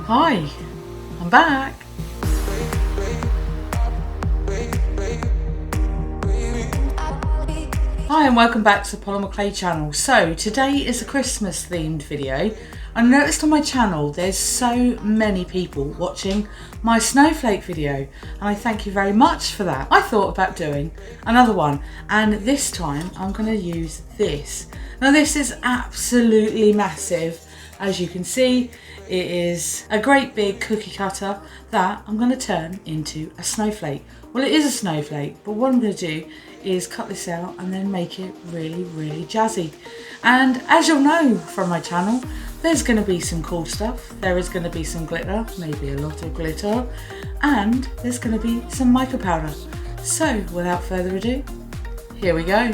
Hi, I'm back. Hi and welcome back to the Polymer Clay channel. So today is a Christmas themed video. I noticed on my channel there's so many people watching my snowflake video and I thank you very much for that. I thought about doing another one and this time I'm going to use this. Now this is absolutely massive. As you can see, it is a great big cookie cutter that I'm going to turn into a snowflake. Well, it is a snowflake, but what I'm going to do is cut this out and then make it really jazzy. And as you'll know from my channel, there's going to be some cool stuff. There is going to be some glitter, maybe a lot of glitter, and there's going to be some mica powder. So without further ado, here we go.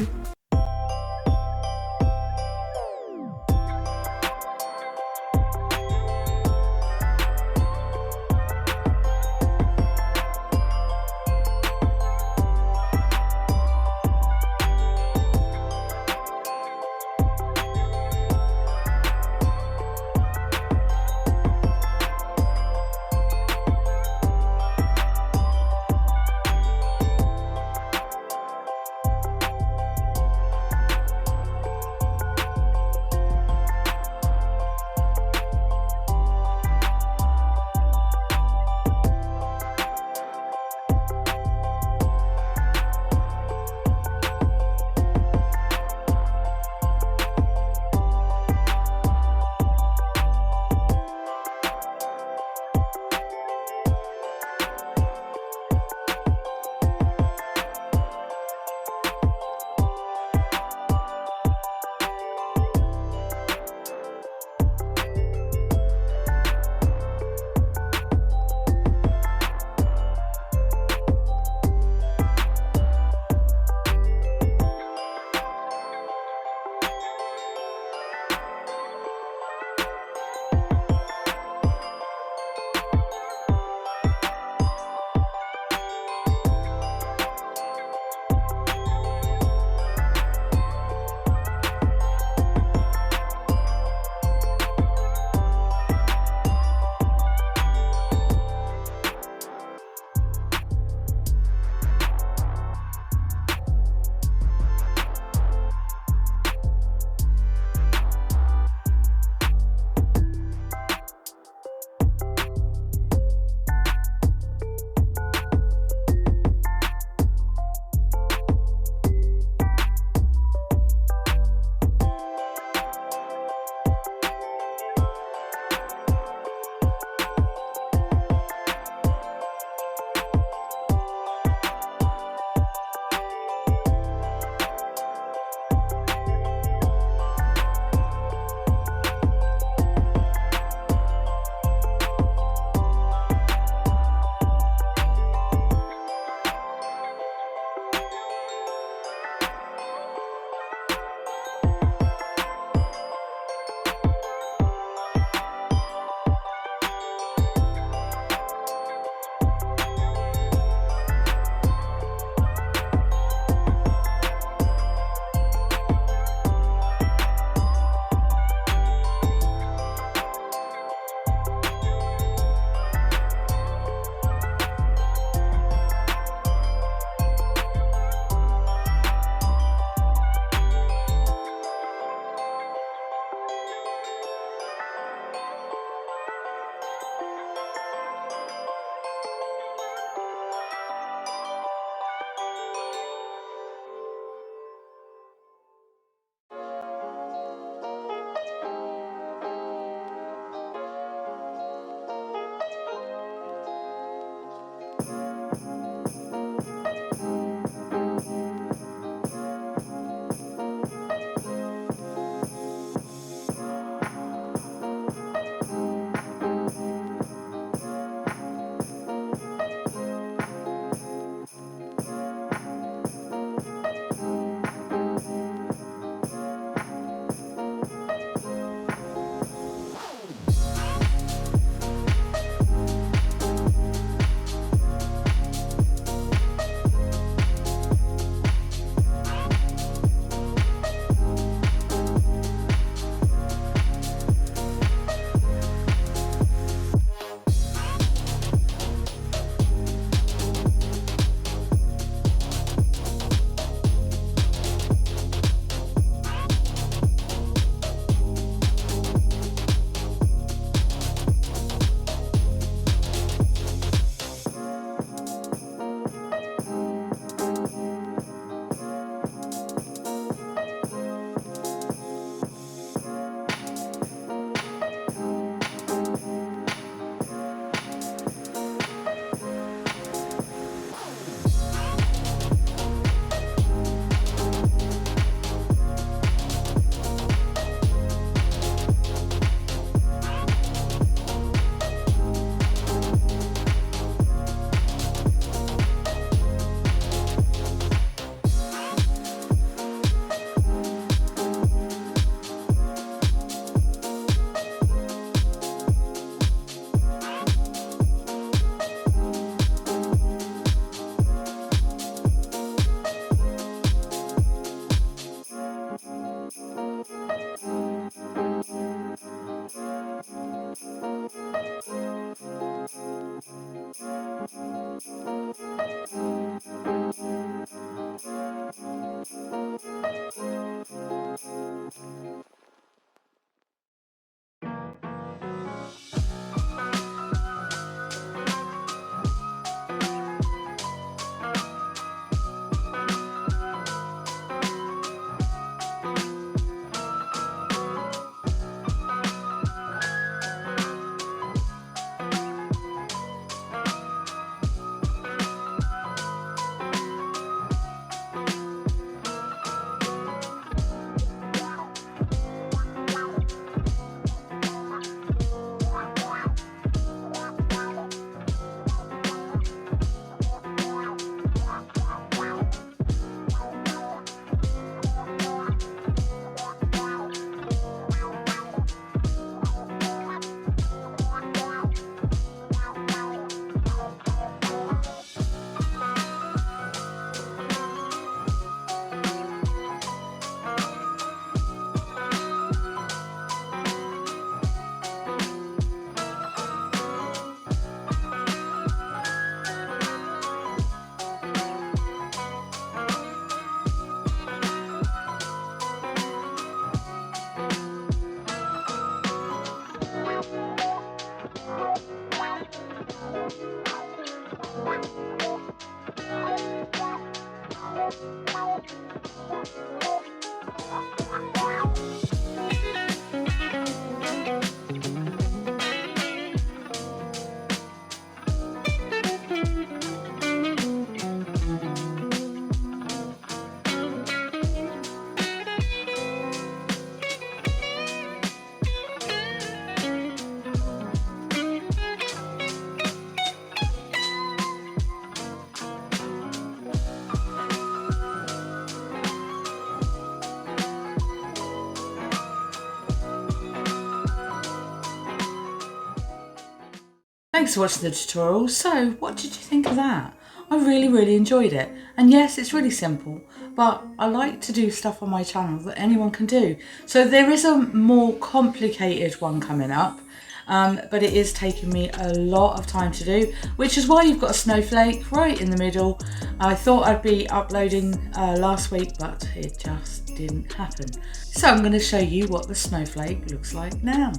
Thanks for watching the tutorial. So what did you think of that? I really enjoyed it. And yes, it's really simple, but I like to do stuff on my channel that anyone can do. So there is a more complicated one coming up, but it is taking me a lot of time to do, which is why you've got a snowflake right in the middle. I thought I'd be uploading last week, but it just didn't happen. So I'm going to show you what the snowflake looks like now.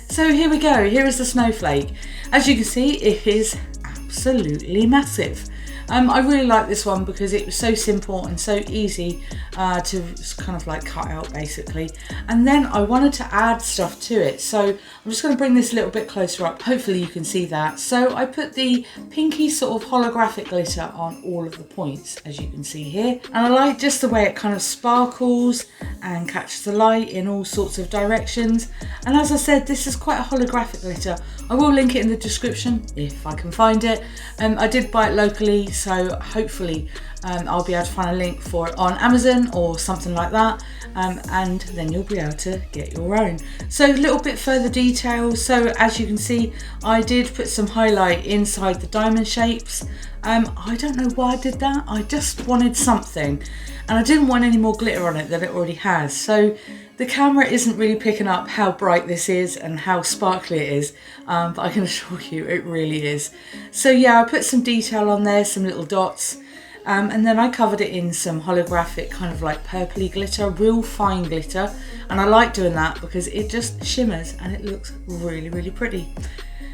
So here we go, here is the snowflake. As you can see, it is absolutely massive. I really like this one because it was so simple and so easy to kind of like cut out basically. And then I wanted to add stuff to it. So I'm just going to bring this a little bit closer up. Hopefully you can see that. So I put the pinky sort of holographic glitter on all of the points, as you can see here. And I like just the way it kind of sparkles and catches the light in all sorts of directions. And as I said, this is quite a holographic glitter. I will link it in the description if I can find it. I did buy it locally, so hopefully I'll be able to find a link for it on Amazon or something like that, and then you'll be able to get your own. So a little bit further detail. So as you can see, I did put some highlight inside the diamond shapes. I don't know why I did that. I just wanted something, and I didn't want any more glitter on it than it already has. So the camera isn't really picking up how bright this is and how sparkly it is, but I can assure you it really is. So yeah, I put some detail on there, some little dots, and then I covered it in some holographic kind of like purpley glitter, real fine glitter. And I like doing that because it just shimmers and it looks really pretty.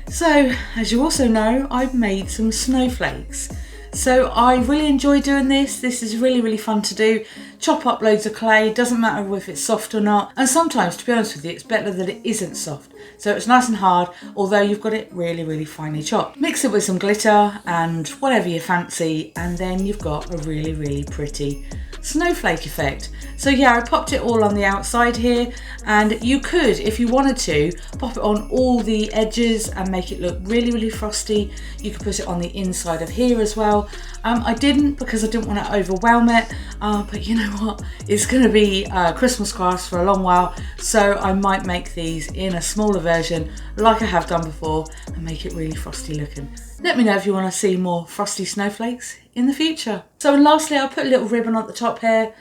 So as you also know, I've made some snowflakes. So I really enjoy doing this. This is really fun to do. Chop up loads of clay, doesn't matter if it's soft or not. And sometimes, to be honest with you, it's better that it isn't soft. So it's nice and hard, although you've got it really finely chopped. Mix it with some glitter and whatever you fancy, and then you've got a really pretty snowflake effect. So yeah, I popped it all on the outside here, and you could, if you wanted to, pop it on all the edges and make it look really frosty. You could put it on the inside of here as well. I didn't, because I didn't want to overwhelm it, but you know what, it's going to be Christmas crafts for a long while, so I might make these in a smaller version like I have done before and make it really frosty looking. Let me know if you want to see more frosty snowflakes in the future. So, and lastly, I put a little ribbon at the top here.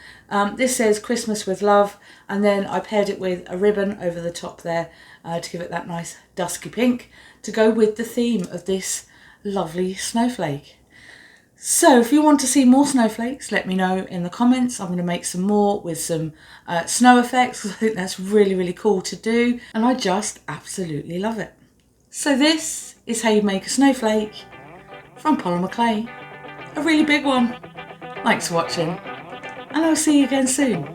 This says Christmas with love, and then I paired it with a ribbon over the top there to give it that nice dusky pink to go with the theme of this lovely snowflake. So if you want to see more snowflakes, let me know in the comments. I'm going to make some more with some snow effects, because I think that's really cool to do, and I just absolutely love it. So this is how you make a snowflake from Polymer Clay, a really big one. Thanks for watching, and I'll see you again soon.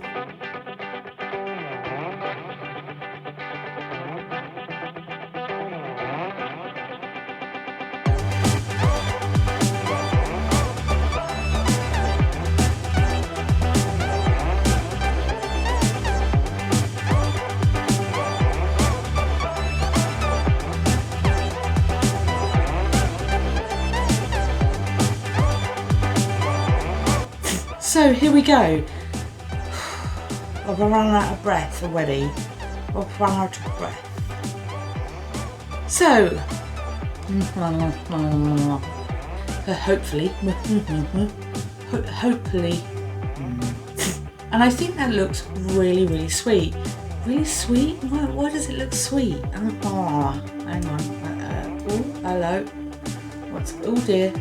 So here we go. I've run out of breath already. I've run out of breath. So, hopefully, and I think that looks really sweet. Really sweet? Why does it look sweet? Hang on. Oh, hello. Oh dear.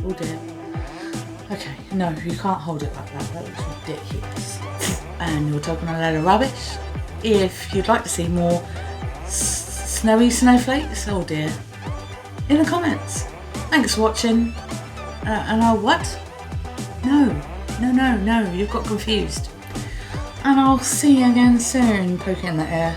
Oh dear. Okay, no, you can't hold it like that. That looks ridiculous. And you're talking a load of rubbish. If you'd like to see more snowy snowflakes, oh dear, in the comments. Thanks for watching. And I'll what? No, you've got confused. And I'll see you again soon. Poke it in the air.